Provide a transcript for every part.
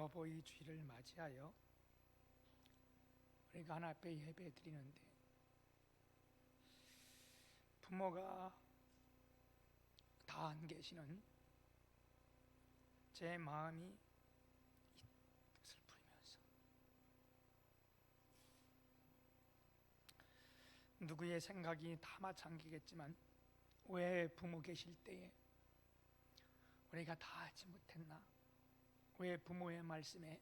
어버이 주일을 맞이하여 우리가 하나 앞에 예배 드리는데, 부모가 다 안 계시는 제 마음이 슬프면서, 누구의 생각이 다 마찬가지겠지만 왜 부모 계실 때에 우리가 다 하지 못했나? 왜 부모의 말씀에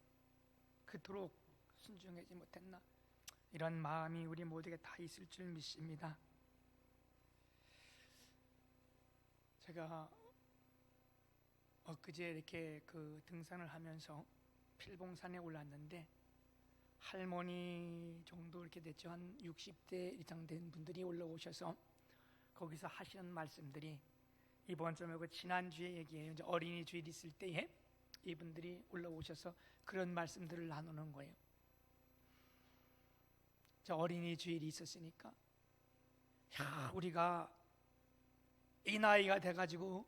그토록 순종하지 못했나? 이런 마음이 우리 모두에게 다 있을 줄 믿습니다. 제가 엊그제 이렇게 등산을 하면서 필봉산에 올랐는데, 할머니 정도 이렇게 됐죠. 한 60대 이상 된 분들이 올라오셔서 거기서 하시는 말씀들이, 이번 주 말고 지난주에 얘기해요. 이제 어린이 주일 있을 때에 이분들이 올라오셔서 그런 말씀들을 나누는 거예요. 어린이 주일이 있었으니까, 우리가 이 나이가 돼가지고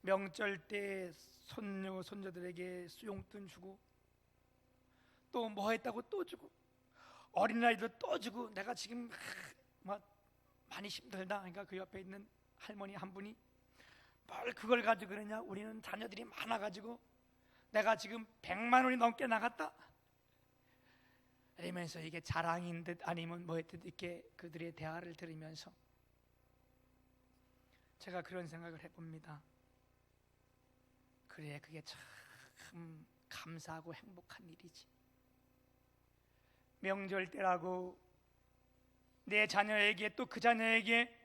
명절 때 손녀 손자들에게 수용돈 주고, 또 뭐 했다고 또 주고, 어린아이들 또 주고, 내가 지금 많이 힘들다. 그러니까 그 옆에 있는 할머니 한 분이, 뭘 그걸 가지고 그러냐, 우리는 자녀들이 많아가지고 내가 지금 100만 원이 넘게 나갔다 이러면서, 이게 자랑인 듯 아니면 뭐였든 이렇게 그들의 대화를 들으면서 제가 그런 생각을 해봅니다. 그래, 그게 참 감사하고 행복한 일이지. 명절 때라고 내 자녀에게, 또 그 자녀에게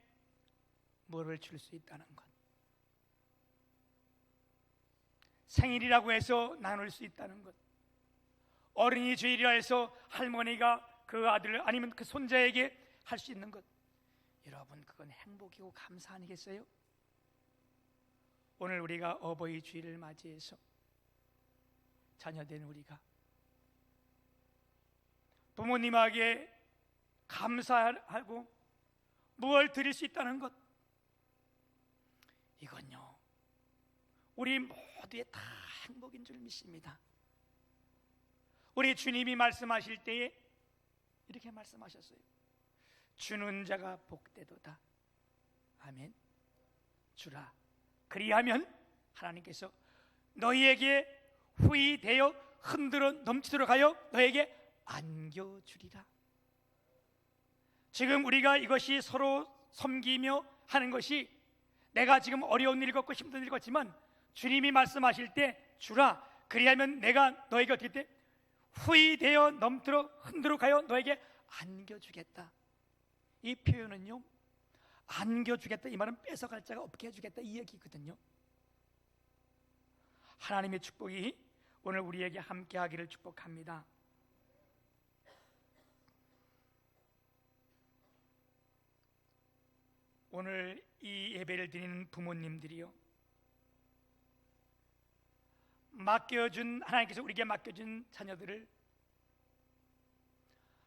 뭐를 줄 수 있다는 것, 생일이라고 해서 나눌 수 있다는 것, 어린이 주일이라 해서 할머니가 그 아들 아니면 그 손자에게 할 수 있는 것, 여러분, 그건 행복이고 감사 아니겠어요? 오늘 우리가 어버이 주일을 맞이해서 자녀된 우리가 부모님에게 감사하고 무엇을 드릴 수 있다는 것, 이건요 우리 모두의 다 행복인 줄 믿습니다. 우리 주님이 말씀하실 때에 이렇게 말씀하셨어요. 주는 자가 복되도다. 아멘. 주라. 그리하면 하나님께서 너희에게 후히 되어 흔들어 넘치도록 하여 너에게 안겨주리라. 지금 우리가 이것이 서로 섬기며 하는 것이, 내가 지금 어려운 일 같고 힘든 일 같지만 주님이 말씀하실 때 주라, 그리하면 내가 너에게 어떻게 돼? 후히 되어 넘도록 흔들어 가여 너에게 안겨주겠다. 이 표현은요, 안겨주겠다, 이 말은 뺏어갈 자가 없게 해주겠다, 이 얘기거든요. 하나님의 축복이 오늘 우리에게 함께 하기를 축복합니다. 오늘 이 예배를 드리는 부모님들이요, 하나님께서 우리에게 맡겨준 자녀들을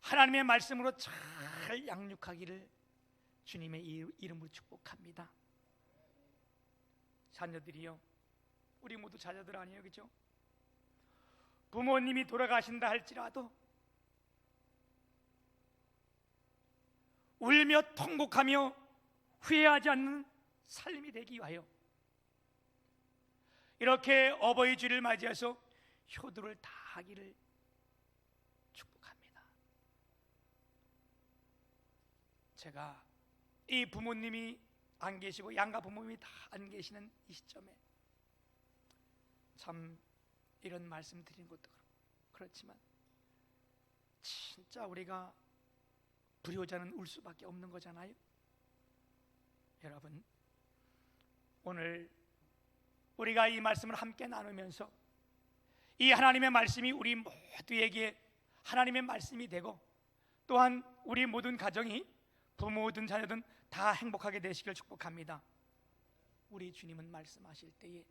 하나님의 말씀으로 잘 양육하기를 주님의 이름으로 축복합니다. 자녀들이요, 우리 모두 자녀들 아니에요, 그죠? 부모님이 돌아가신다 할지라도 울며 통곡하며 후회하지 않는 삶이 되기 위하여 이렇게 어버이 주일을 맞이해서 효도를 다 하기를 축복합니다. 제가 이 부모님이 안 계시고 양가 부모님이 다 안 계시는 이 시점에 참 이런 말씀 드리는 것도 그렇지만, 진짜 우리가 불효자는 울 수밖에 없는 거잖아요. 여러분, 오늘 우리가 이 말씀을 함께 나누면서 이 하나님의 말씀이 우리 모두에게 하나님의 말씀이 되고, 또한 우리 모든 가정이 부모든 자녀든 다 행복하게 되시길 축복합니다. 우리 주님은 말씀하실 때에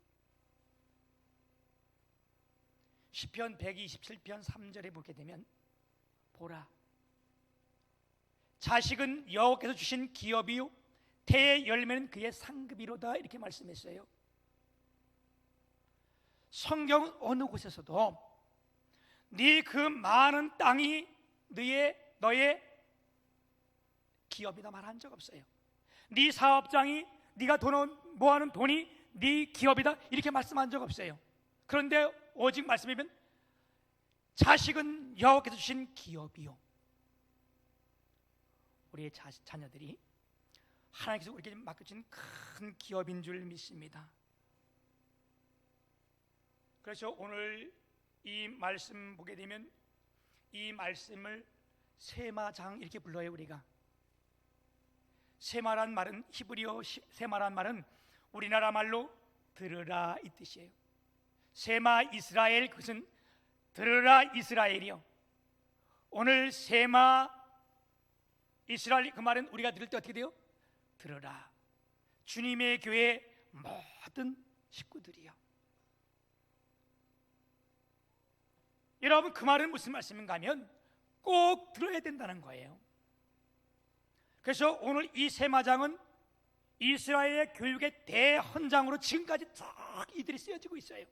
시편 127편 3절에 보게 되면, 보라, 자식은 여호와께서 주신 기업이요 태의 열매는 그의 상급이로다, 이렇게 말씀했어요. 성경 어느 곳에서도 네 그 많은 땅이 너의 기업이다 말한 적 없어요. 네 사업장이 네가 모아놓은 돈이 네 기업이다 이렇게 말씀한 적 없어요. 그런데 오직 말씀이면 자식은 여호와께서 주신 기업이요. 우리의 자녀들이 하나님께서 우리에게 맡겨진 큰 기업인 줄 믿습니다. 그래서 오늘 이 말씀 보게 되면 이 말씀을 세마장 이렇게 불러요. 우리가 세마란 말은 히브리어 세마란 말은 우리나라 말로 들으라 이 뜻이에요. 세마 이스라엘, 그것은 들으라 이스라엘이요. 오늘 세마 이스라엘 그 말은 우리가 들을 때 어떻게 돼요? 들으라. 주님의 교회 모든 식구들이요. 여러분, 그 말은 무슨 말씀인가 하면 꼭 들어야 된다는 거예요. 그래서 오늘 이 세마장은 이스라엘의 교육의 대헌장으로 지금까지 쫙 이들이 쓰여지고 있어요.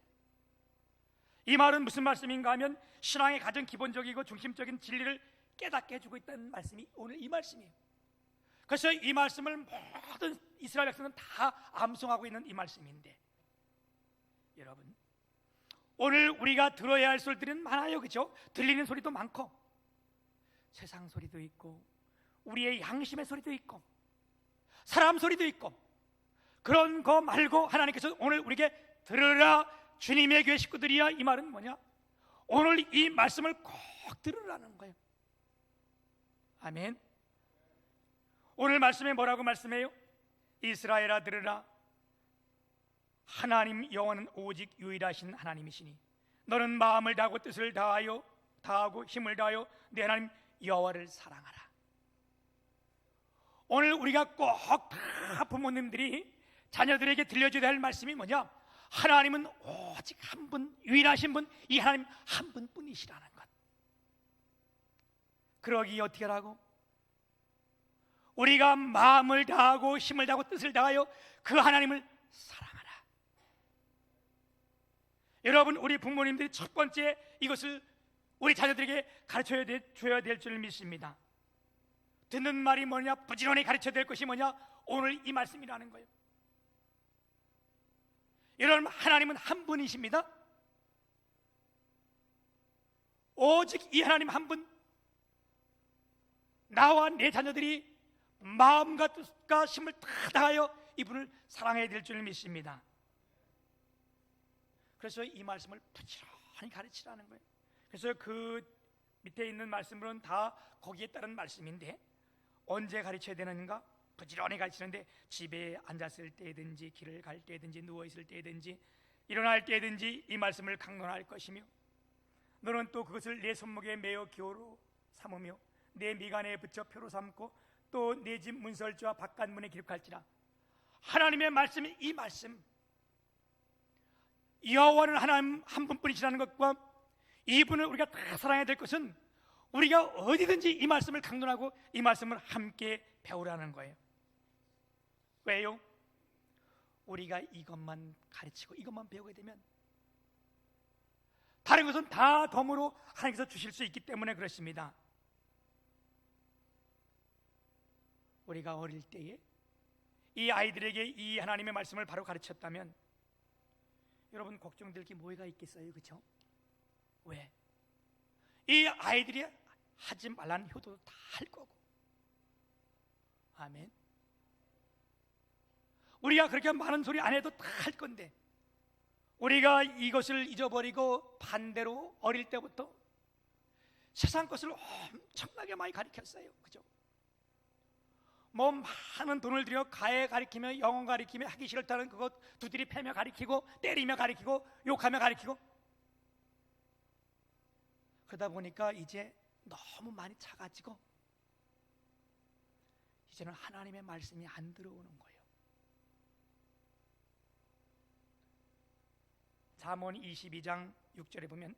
이 말은 무슨 말씀인가 하면 신앙의 가장 기본적이고 중심적인 진리를 깨닫게 해주고 있다는 말씀이 오늘 이 말씀이에요. 그래서 이 말씀을 모든 이스라엘 백성은 다 암송하고 있는 이 말씀인데, 여러분, 오늘 우리가 들어야 할 소리들은 많아요. 그렇죠? 들리는 소리도 많고 세상 소리도 있고 우리의 양심의 소리도 있고 사람 소리도 있고, 그런 거 말고 하나님께서 오늘 우리에게 들으라 주님의 교회 식구들이야, 이 말은 뭐냐? 오늘 이 말씀을 꼭 들으라는 거예요. 아멘. 오늘 말씀에 뭐라고 말씀해요? 이스라엘아 들으라, 하나님 여호와는 오직 유일하신 하나님이시니 너는 마음을 다하고 뜻을 다하고 힘을 다하여 내 하나님 여호와를 사랑하라. 오늘 우리가 꼭 다 부모님들이 자녀들에게 들려줘야 할 말씀이 뭐냐? 하나님은 오직 한 분, 유일하신 분, 이 하나님 한 분뿐이시라는 것. 그러기 어떻게 하라고? 우리가 마음을 다하고 힘을 다하고 뜻을 다하여 그 하나님을 사랑하라. 여러분, 우리 부모님들이 첫 번째 이것을 우리 자녀들에게 가르쳐야 줘야 될 줄 믿습니다. 듣는 말이 뭐냐? 부지런히 가르쳐야 될 것이 뭐냐? 오늘 이 말씀이라는 거예요. 여러분, 하나님은 한 분이십니다. 오직 이 하나님 한 분, 나와 내 자녀들이 마음과 뜻과 힘을 다 다하여 이분을 사랑해야 될 줄 믿습니다. 그래서 이 말씀을 부지런히 가르치라는 거예요. 그래서 그 밑에 있는 말씀은 다 거기에 따른 말씀인데, 언제 가르쳐야 되는가? 부지런히 가르치는데 집에 앉았을 때든지 길을 갈 때든지 누워있을 때든지 일어날 때든지 이 말씀을 강론할 것이며, 너는 또 그것을 내 손목에 매어 기호로 삼으며 내 미간에 붙여 표로 삼고 또 내 집 문설주와 바깥문에 기록할지라. 하나님의 말씀이 이 말씀, 여호와는 하나님 한 분뿐이시라는 것과 이분을 우리가 다 사랑해야 될 것은 우리가 어디든지 이 말씀을 강론하고 이 말씀을 함께 배우라는 거예요. 왜요? 우리가 이것만 가르치고 이것만 배우게 되면 다른 것은 다 덤으로 하나님께서 주실 수 있기 때문에 그렇습니다. 우리가 어릴 때에 이 아이들에게 이 하나님의 말씀을 바로 가르쳤다면 여러분, 걱정될 게 뭐가 있겠어요? 그렇죠? 왜? 이 아이들이 하지 말라는 효도도 다 할 거고. 아멘. 우리가 그렇게 많은 소리 안 해도 다 할 건데, 우리가 이것을 잊어버리고 반대로 어릴 때부터 세상 것을 엄청나게 많이 가르쳤어요. 그죠? 뭐 많은 돈을 들여 가해 가르치며 영어 가르치며 하기 싫다는 그것 두드리 패며 가르치고 때리며 가르치고 욕하며 가르치고, 그러다 보니까 이제 너무 많이 차가지고 이제는 하나님의 말씀이 안 들어오는 거예요. 잠언 22장 6절에 보면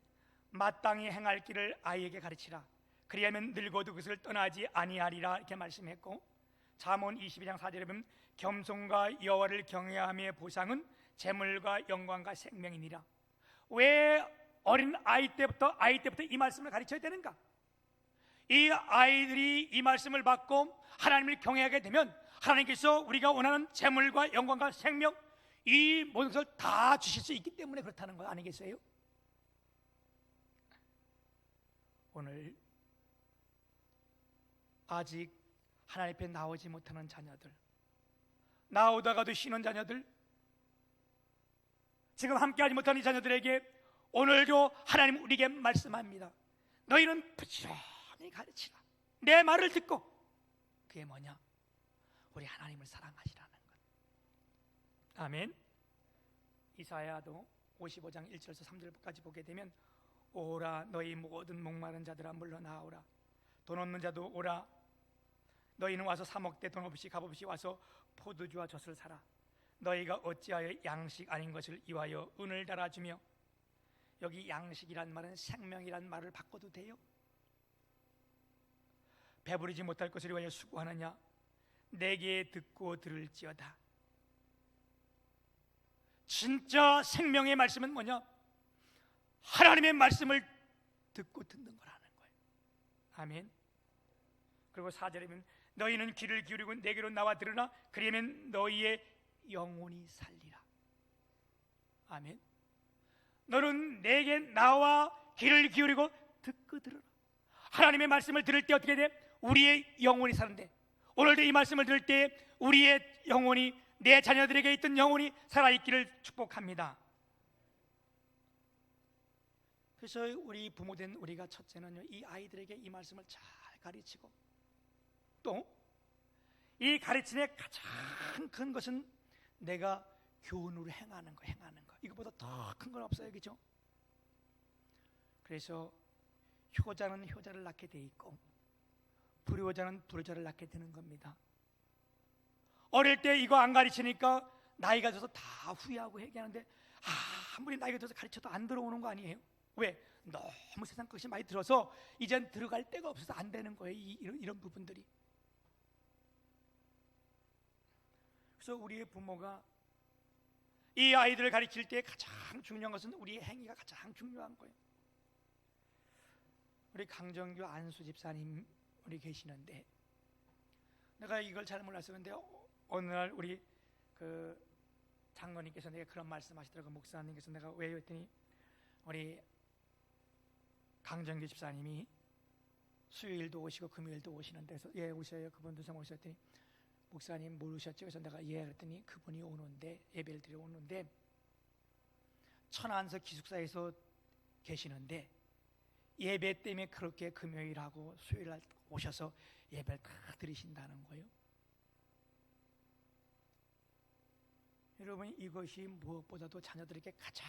마땅히 행할 길을 아이에게 가르치라, 그리하면 늙어도 그것을 떠나지 아니하리라, 이렇게 말씀했고, 잠언 22장 4절에 보면 겸손과 여호와를 경외함의 보상은 재물과 영광과 생명이니라. 왜 어린 아이 때부터 이 말씀을 가르쳐야 되는가? 이 아이들이 이 말씀을 받고 하나님을 경외하게 되면 하나님께서 우리가 원하는 재물과 영광과 생명, 이 모든 것을 다 주실 수 있기 때문에 그렇다는 거 아니겠어요? 오늘 아직 하나님 앞에 나오지 못하는 자녀들, 나오다가도 쉬는 자녀들, 지금 함께하지 못하는 이 자녀들에게 오늘도 하나님 우리에게 말씀합니다. 너희는 부지런히 가르치라. 내 말을 듣고. 그게 뭐냐? 우리 하나님을 사랑하시라는 것. 아멘. 이사야도 55장 1절에서 3절까지 보게 되면 오라 너희 모든 목마른 자들아 물러나오라. 돈 없는 자도 오라. 너희는 와서 사 먹되 돈 없이 값 없이 와서 포도주와 젖을 사라. 너희가 어찌하여 양식 아닌 것을 이와여 은을 달아주며. 여기 양식이란 말은 생명이란 말을 바꿔도 돼요. 배부르지 못할 것을 위하여 수고하느냐? 내게 듣고 들을지어다. 진짜 생명의 말씀은 뭐냐? 하나님의 말씀을 듣고 듣는 거라는 거예요. 아멘. 그리고 4절에 보면 너희는 귀를 기울이고 내게로 나와 들으나 그러면 너희의 영혼이 살리라. 아멘. 너는 내게 나와 귀를 기울이고 듣고 들으라. 하나님의 말씀을 들을 때 어떻게 돼? 우리의 영혼이 사는데, 오늘도 이 말씀을 들을 때 우리의 영혼이, 내 자녀들에게 있던 영혼이 살아있기를 축복합니다. 그래서 우리 부모된 우리가 첫째는요, 이 아이들에게 이 말씀을 잘 가르치고, 또 이 가르침의 가장 큰 것은 내가 교훈으로 행하는 거. 이거보다 더 큰 건 없어요, 그죠? 그래서 효자는 효자를 낳게 돼 있고 불효자는 불효자를 낳게 되는 겁니다. 어릴 때 이거 안 가르치니까 나이가 들어서 다 후회하고 회개하는데 아무리 나이가 들어서 가르쳐도 안 들어오는 거 아니에요? 왜? 너무 세상 것이 많이 들어서 이젠 들어갈 데가 없어서 안 되는 거예요. 이런 부분들이. 그래서 우리의 부모가 이 아이들을 가르칠 때 가장 중요한 것은 우리의 행위가 가장 중요한 거예요. 우리 강정규 안수 집사님 우리 계시는데, 내가 이걸 잘 몰랐어요. 근데 어느 날 우리 그 장로님께서 내가 그런 말씀하시더라고. 목사님께서 내가 왜 했더니 우리 강정규 집사님이 수요일도 오시고 금요일도 오시는데, 그래서 예 오셔요. 그분도 좀 오셨더니 목사님 모르셨죠? 그래서 내가 예 그랬더니 그분이 오는데, 예배를 드려 오는데 천안서 기숙사에서 계시는데 예배 때문에 그렇게 금요일하고 수요일날 오셔서 예배를 다 드리신다는 거예요. 여러분, 이것이 무엇보다도 자녀들에게 가장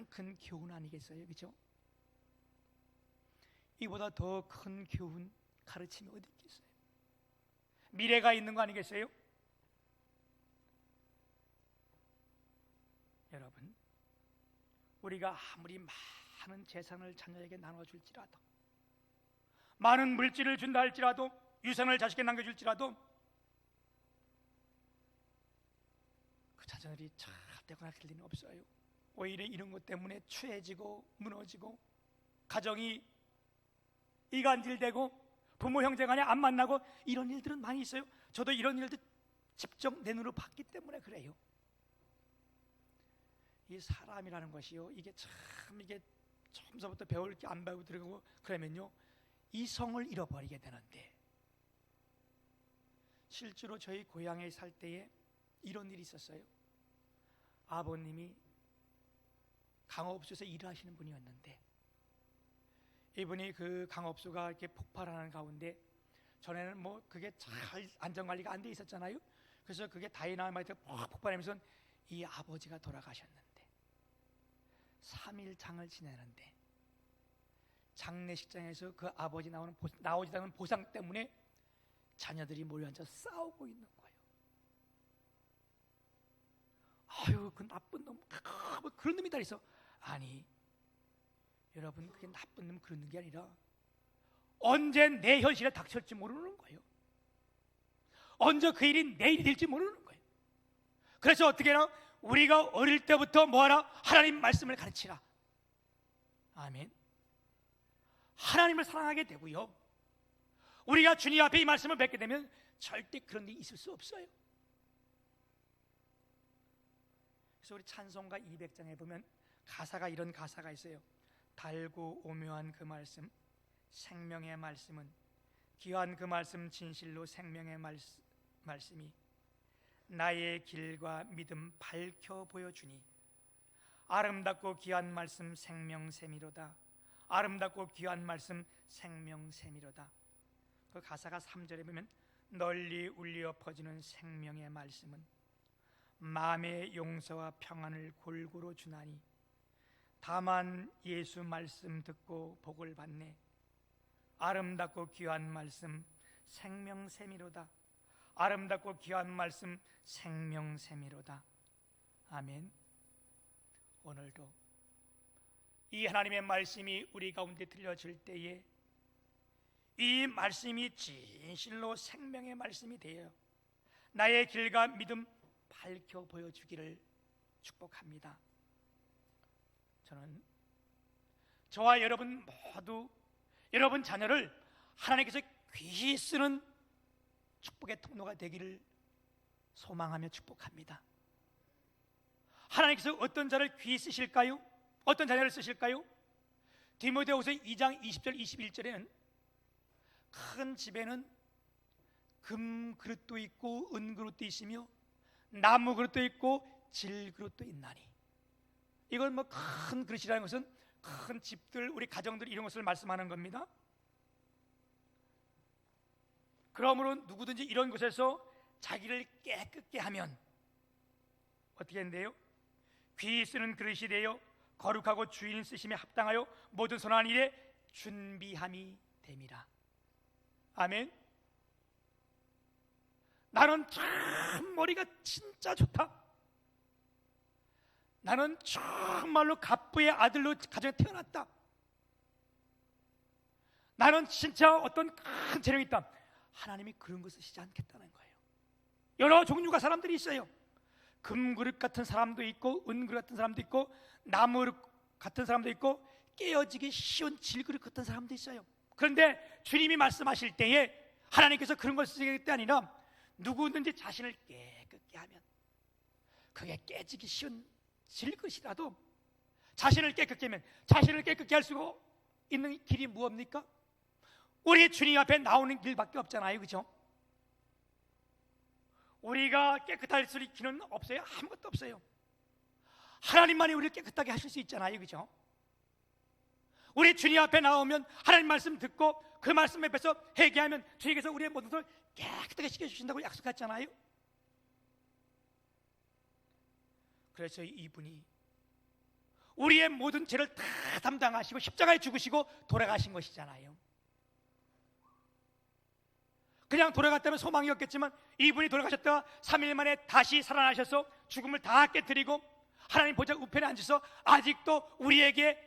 큰 교훈 아니겠어요? 그렇죠? 이보다 더 큰 교훈, 가르침이 어디 있겠어요? 미래가 있는 거 아니겠어요? 여러분, 우리가 아무리 많은 재산을 자녀에게 나눠줄지라도, 많은 물질을 준다 할지라도, 유산을 자식에게 남겨줄지라도 그 자녀들이 잘되거나 될 리는 없어요. 오히려 이런 것 때문에 추해지고 무너지고 가정이 이간질되고 부모 형제 간에 안 만나고 이런 일들은 많이 있어요. 저도 이런 일들 직접 내 눈으로 봤기 때문에 그래요. 이 사람이라는 것이요, 이게 처음서부터 배울 게 안 배우고 들어가고 그러면요 이성을 잃어버리게 되는데, 실제로 저희 고향에 살 때에 이런 일이 있었어요. 아버님이 강업소에서 일을 하시는 분이었는데, 이분이 그 강업소가 이렇게 폭발하는 가운데, 전에는 뭐 그게 잘 안전관리가 안 돼 있었잖아요. 그래서 그게 다이나마이트 폭발하면서 이 아버지가 돌아가셨는데 3일장을 지내는데 장례식장에서 그 아버지 나오지 않은 보상 때문에 자녀들이 몰려앉아 싸우고 있는 거예요. 아유, 그 나쁜 놈, 뭐 그런 놈이 다 있어. 아니, 여러분, 그게 나쁜 놈 그런 게 아니라 언제 내 현실에 닥칠지 모르는 거예요. 언제 그 일이 내일이 될지 모르는 거예요. 그래서 어떻게 해나 우리가 어릴 때부터 뭐하라? 하나님 말씀을 가르치라. 아멘. 하나님을 사랑하게 되고요, 우리가 주님 앞에 이 말씀을 뵙게 되면 절대 그런 일이 있을 수 없어요. 그래서 우리 찬송가 200장에 보면 가사가 이런 가사가 있어요. 달고 오묘한 그 말씀, 생명의 말씀은 귀한 그 말씀, 진실로 생명의 말씀이 나의 길과 믿음 밝혀 보여주니 아름답고 귀한 말씀 생명샘이로다. 아름답고 귀한 말씀 생명샘이로다. 그 가사가 3절에 보면 널리 울려 퍼지는 생명의 말씀은 마음의 용서와 평안을 골고루 주나니 다만 예수 말씀 듣고 복을 받네. 아름답고 귀한 말씀 생명샘이로다. 아름답고 귀한 말씀 생명샘이로다. 아멘. 오늘도 이 하나님의 말씀이 우리 가운데 들려질 때에 이 말씀이 진실로 생명의 말씀이 되어 나의 길과 믿음 밝혀 보여주기를 축복합니다. 저는 저와 여러분 모두 여러분 자녀를 하나님께서 귀히 쓰는 축복의 통로가 되기를 소망하며 축복합니다. 하나님께서 어떤 자를 귀히 쓰실까요? 어떤 자녀를 쓰실까요? 디모데후서 2장 20절 21절에는 큰 집에는 금 그릇도 있고 은 그릇도 있으며 나무 그릇도 있고 질 그릇도 있나니, 이건 뭐 큰 그릇이라는 것은 큰 집들, 우리 가정들 이런 것을 말씀하는 겁니다. 그러므로 누구든지 이런 곳에서 자기를 깨끗게 하면 어떻게 된대요? 귀히 쓰는 그릇이 되어 거룩하고 주인 쓰심에 합당하여 모든 선한 일에 준비함이 됨이라. 아멘. 나는 참 머리가 진짜 좋다. 나는 정말로 갑부의 아들로 가정에 태어났다. 나는 진짜 어떤 큰 재능이 있다. 하나님이 그런 거 쓰시지 않겠다는 거예요. 여러 종류가 사람들이 있어요. 금그릇 같은 사람도 있고 은그릇 같은 사람도 있고 나무 그릇 같은 사람도 있고 깨어지기 쉬운 질그릇 같은 사람도 있어요. 그런데 주님이 말씀하실 때에 하나님께서 그런 걸 쓰시는 게 아니라 누구든지 자신을 깨끗게 하면, 그게 깨지기 쉬운 질그릇이라도 자신을 깨끗게 하면, 자신을 깨끗게 할 수 있는 길이 무엇입니까? 우리 주님 앞에 나오는 길밖에 없잖아요. 그죠? 우리가 깨끗할 수 있는 길은 없어요. 아무것도 없어요. 하나님만이 우리를 깨끗하게 하실 수 있잖아요. 그죠? 우리 주님 앞에 나오면 하나님 말씀 듣고 그 말씀 앞에서 회개하면 주님께서 우리의 모든 것을 깨끗하게 시켜주신다고 약속했잖아요. 그래서 이분이 우리의 모든 죄를 다 담당하시고 십자가에 죽으시고 돌아가신 것이잖아요. 그냥 돌아갔다면 소망이 없겠지만 이분이 돌아가셨다가 3일 만에 다시 살아나셔서 죽음을 다 깨뜨리고 하나님 보좌 우편에 앉아서 아직도 우리에게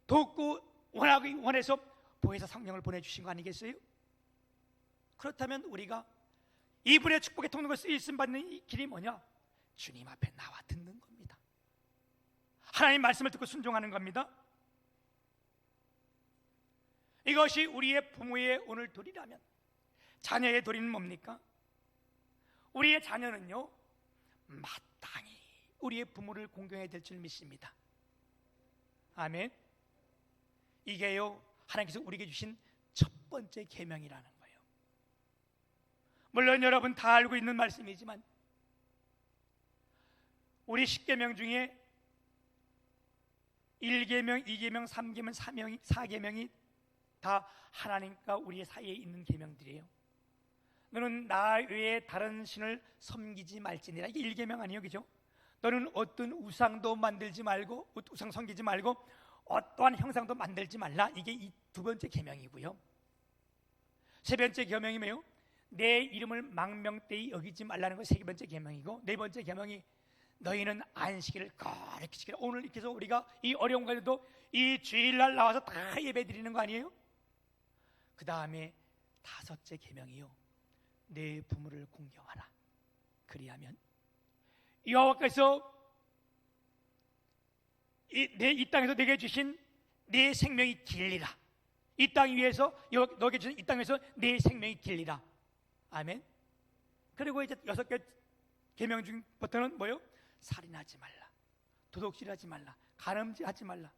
돕고 원해서 보혜사 성령을 보내주신 거 아니겠어요? 그렇다면 우리가 이분의 축복의 통로가 쓰임 받는 이 길이 뭐냐? 주님 앞에 나와 듣는 겁니다. 하나님 말씀을 듣고 순종하는 겁니다. 이것이 우리의 부모의 오늘 도리라면 자녀의 도리는 뭡니까? 우리의 자녀는요, 마땅히 우리의 부모를 공경해야 될 줄 믿습니다. 아멘. 이게요, 하나님께서 우리에게 주신 첫 번째 계명이라는 거예요. 물론 여러분 다 알고 있는 말씀이지만 우리 10계명 중에 1계명, 2계명, 3계명, 4계명이 다 하나님과 우리의 사이에 있는 계명들이에요. 너는 나 외에 다른 신을 섬기지 말지니라. 이게 1계명 아니에요, 그죠? 너는 어떤 우상도 만들지 말고, 우상 섬기지 말고 어떠한 형상도 만들지 말라. 이게 이 두 번째 계명이고요. 세 번째 계명이 뭐예요? 내 이름을 망명되이 여기지 말라는 거 세 번째 계명이고, 네 번째 계명이 너희는 안식일을 거룩히 지키라. 오늘 이렇게 해서 우리가 이 어려운 가운데도 이 주일날 나와서 다 예배 드리는 거 아니에요? 그 다음에 다섯째 계명이요, 내 부모를 공경하라. 그리하면 여호와께서 이 땅에서 내게 주신 내 생명이 길리라. 이 땅 위에서 너에게 주신 이 땅에서 내 생명이 길리라. 아멘. 그리고 이제 6개 계명 중부터는 뭐요? 살인하지 말라, 도둑질하지 말라, 간음질하지 말라,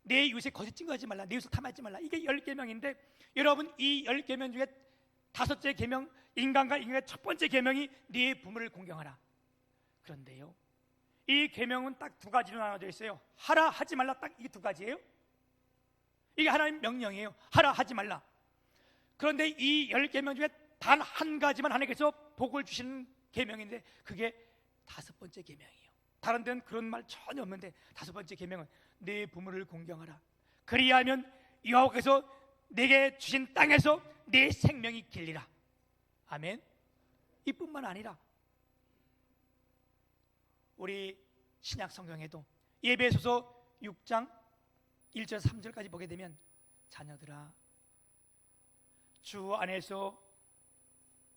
내 이웃에 거짓 증거하지 말라, 내 이웃을 탐하지 말라. 이게 10계명인데 여러분 이 10계명 중에 5째 계명, 인간과 인간의 첫 번째 계명이 네 부모를 공경하라. 그런데요, 이 계명은 딱 2가지로 나눠져 있어요. 하라, 하지 말라. 딱 이게 2가지예요. 이게 하나님 명령이에요. 하라, 하지 말라. 그런데 이 10계명 중에 단 한 가지만 하나님께서 복을 주시는 계명인데 그게 5번째 계명이에요. 다른 데는 그런 말 전혀 없는데 5번째 계명은 내 부모를 공경하라. 그리하면 여호와께서 내게 주신 땅에서 내 생명이 길리라. 아멘. 이뿐만 아니라 우리 신약 성경에도 에베소서 6장 1절 3절까지 보게 되면 자녀들아 주 안에서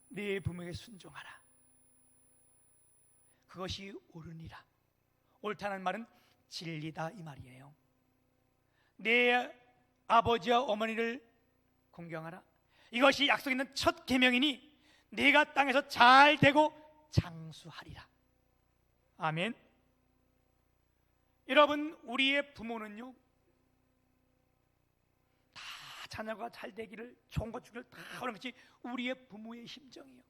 네 부모에게 순종하라. 그것이 옳으니라. 옳다는 말은 진리다 이 말이에요. 내 아버지와 어머니를 공경하라. 이것이 약속 있는 첫 계명이니 내가 땅에서 잘 되고 장수하리라. 아멘. 여러분 우리의 부모는요 다 자녀가 잘 되기를, 좋은 것 주기를 다 하는 것이 우리의 부모의 심정이에요.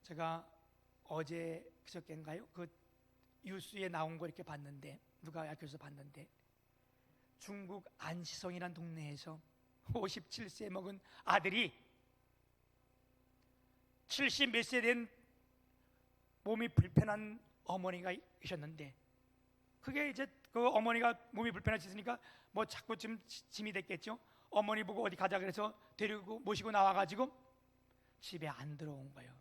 제가 어제 그저께인가요? 그 뉴스에 나온 거 이렇게 봤는데, 누가 학교에서 봤는데 중국 안시성이라는 동네에서 57세 먹은 아들이 70 몇 세 된 몸이 불편한 어머니가 계셨는데, 그게 이제 그 어머니가 몸이 불편해지니까 뭐 자꾸 좀 짐이 됐겠죠. 어머니 보고 어디 가자 그래서 데리고 모시고 나와가지고 집에 안 들어온 거예요.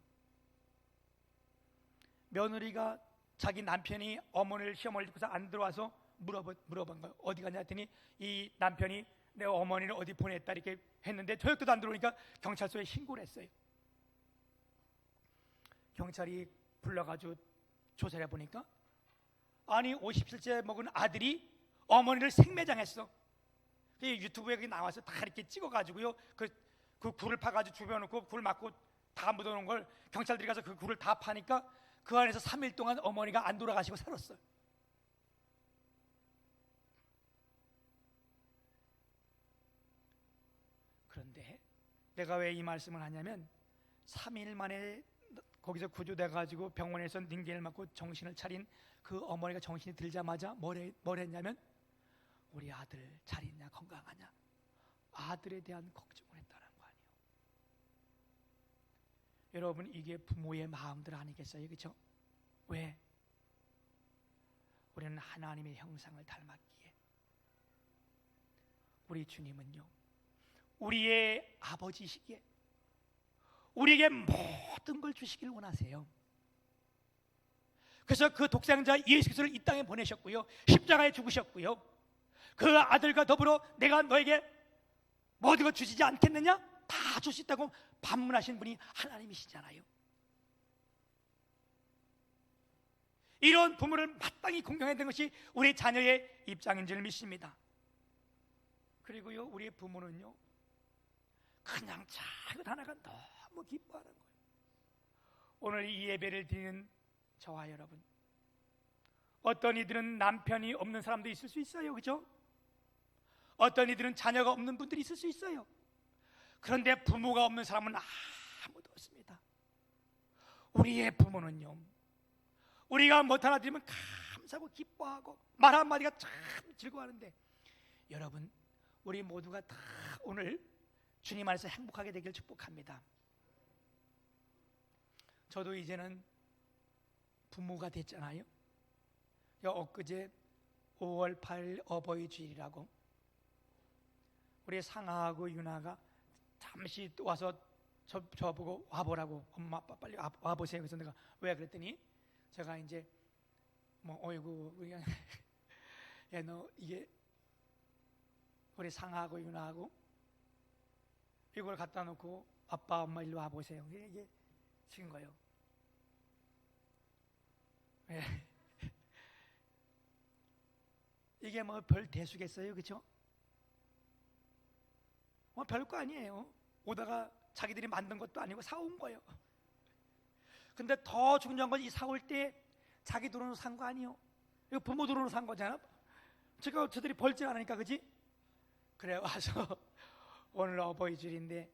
며느리가 자기 남편이 어머니를 시험을 듣고서 안 들어와서 물어본 거예요. 어디 가냐 했더니 이 남편이 내 어머니를 어디 보냈다 이렇게 했는데 저녁도 안 들어오니까 경찰서에 신고를 했어요. 경찰이 불러가지고 조사를 해보니까 아니 57세 먹은 아들이 어머니를 생매장했어. 유튜브에 나와서 다 이렇게 찍어가지고요 그 굴을 파가지고 죽여놓고 굴 맞고 다 묻어놓은 걸 경찰들이 가서 그 굴을 다 파니까 그 안에서 3일 동안 어머니가 안 돌아가시고 살았어요. 그런데 내가 왜 이 말씀을 하냐면 3일 만에 거기서 구조돼가지고 병원에서 링겔을 맞고 정신을 차린 그 어머니가 정신이 들자마자 뭘 했냐면 우리 아들 잘 있냐, 건강하냐, 아들에 대한 걱정을 했다는 거 아니에요. 여러분 이게 부모의 마음들 아니겠어요? 그렇죠? 왜? 우리는 하나님의 형상을 닮았기에. 우리 주님은요 우리의 아버지시기에 우리에게 모든 걸 주시길 원하세요. 그래서 그 독생자 예수 그리스도를 이 땅에 보내셨고요, 십자가에 죽으셨고요, 그 아들과 더불어 내가 너에게 모든 걸 주시지 않겠느냐? 다 줄 수 있다고 반문하신 분이 하나님이시잖아요. 이런 부모를 마땅히 공경해야 되는 것이 우리 자녀의 입장인 줄 믿습니다. 그리고요 우리의 부모는요 그냥 작은 하나가 너무 기뻐하는 거예요. 오늘 이 예배를 드리는 저와 여러분, 어떤 이들은 남편이 없는 사람도 있을 수 있어요. 그죠? 어떤 이들은 자녀가 없는 분들이 있을 수 있어요. 그런데 부모가 없는 사람은 아무도 없습니다. 우리의 부모는요 우리가 못 하나 드리면 감사하고 기뻐하고 말 한마디가 참 즐거워하는데, 여러분 우리 모두가 다 오늘 주님 안에서 행복하게 되길 축복합니다. 저도 이제는 부모가 됐잖아요. 엊그제 5월 8일 어버이 주일이라고 우리 상아하고 윤아가 잠시 와서 저보고 와보라고, 엄마 아빠 빨리 와보세요. 그래서 내가 왜 그랬더니 제가 이제 뭐 어이구 그냥 야 너 이게 우리 상아하고 윤아하고 이걸 갖다 놓고 아빠 엄마 일로 와보세요. 이게 지금 거예요. 네. 이게 뭐 별 대수겠어요, 그렇죠? 뭐 별거 아니에요. 오다가 자기들이 만든 것도 아니고 사온 거예요. 근데 더 중요한 건 이 사올 때 자기 돈으로 산 거 아니에요. 이거 부모 돈으로 산 거잖아. 저들이 벌지 않으니까, 그지? 그래 와서 오늘 어버이줄인데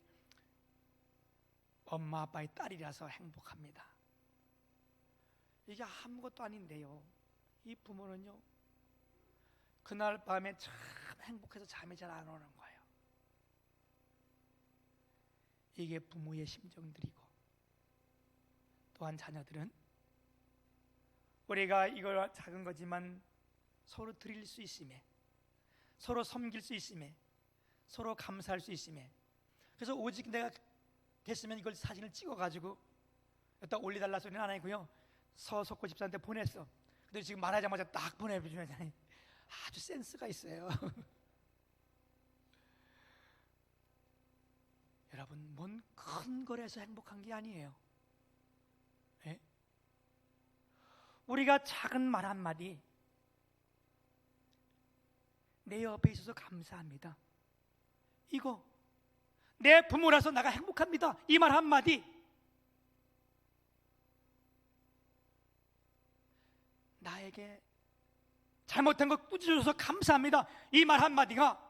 엄마 아빠의 딸이라서 행복합니다. 이게 아무것도 아닌데요, 이 부모는요 그날 밤에 참 행복해서 잠이 잘 안 오는 거예요. 이게 부모의 심정들이고, 또한 자녀들은 우리가 이걸 작은 거지만 서로 드릴 수 있음에, 서로 섬길 수 있음에, 서로 감사할 수 있음에, 그래서 오직 내가 됐으면 이걸 사진을 찍어가지고 여기다 올려달라 소리는 안 하고요, 서석호 집사한테 보냈어. 근데 지금 말하자마자 딱 보내주면 아주 센스가 있어요. 여러분, 뭔 큰 거래서 행복한 게 아니에요. 예? 우리가 작은 말 한마디, 내 옆에 있어서 감사합니다, 이거 내 부모라서 내가 행복합니다, 이 말 한마디, 나에게 잘못한 거 꾸짖어줘서 감사합니다, 이 말 한마디가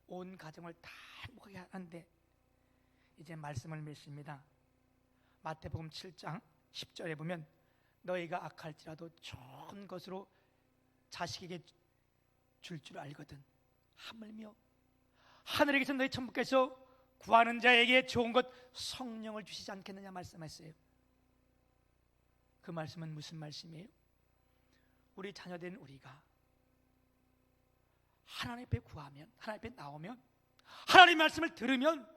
온 가정을 다 행복하게 하는데, 이제 말씀을 맺습니다. 마태복음 7장 10절에 보면 너희가 악할지라도 좋은 것으로 자식에게 줄 줄 알거든 하물며 하늘에 계신 너희 천부께서 구하는 자에게 좋은 것 성령을 주시지 않겠느냐 말씀하셨어요. 그 말씀은 무슨 말씀이에요? 우리 자녀된 우리가 하나님 앞에 구하면, 하나님 앞에 나오면, 하나님의 말씀을 들으면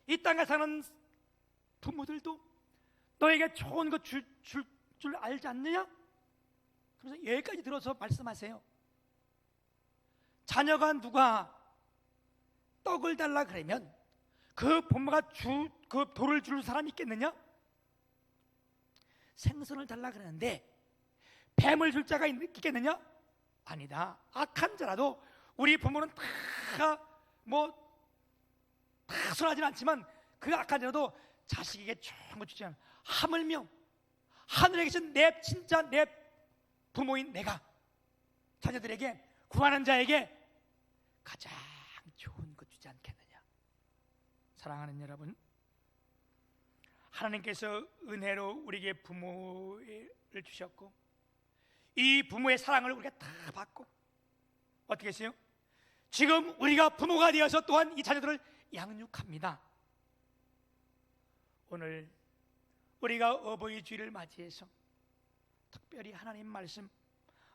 이 땅에 사는 부모들도 너에게 좋은 것 줄 알지 않느냐? 그래서 여기까지 들어서 말씀하세요. 자녀가 누가 떡을 달라 그러면 그 부모가 그 돌을 줄 사람이 있겠느냐? 생선을 달라 그러는데 뱀을 줄 자가 있겠느냐? 아니다. 악한 자라도 우리 부모는 다 선하진 않지만 그 악한 자라도 자식에게 좋은 거 주지 않아. 하물며 하늘에 계신 진짜 내 부모인 내가 자녀들에게, 구하는 자에게 가장 좋은 것 주지 않겠느냐. 사랑하는 여러분, 하나님께서 은혜로 우리에게 부모를 주셨고, 이 부모의 사랑을 우리가 다 받고, 어떻게 했어요? 지금 우리가 부모가 되어서 또한 이 자녀들을 양육합니다. 오늘 우리가 어버이 주일을 맞이해서 특별히 하나님 말씀,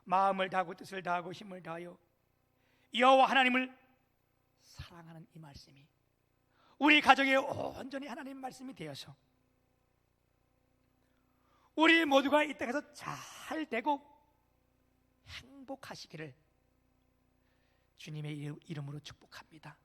마음을 다하고 뜻을 다하고 힘을 다하여 여호와 하나님을 사랑하는 이 말씀이 우리 가정에 온전히 하나님 말씀이 되어서 우리 모두가 이 땅에서 잘 되고 행복하시기를 주님의 이름으로 축복합니다.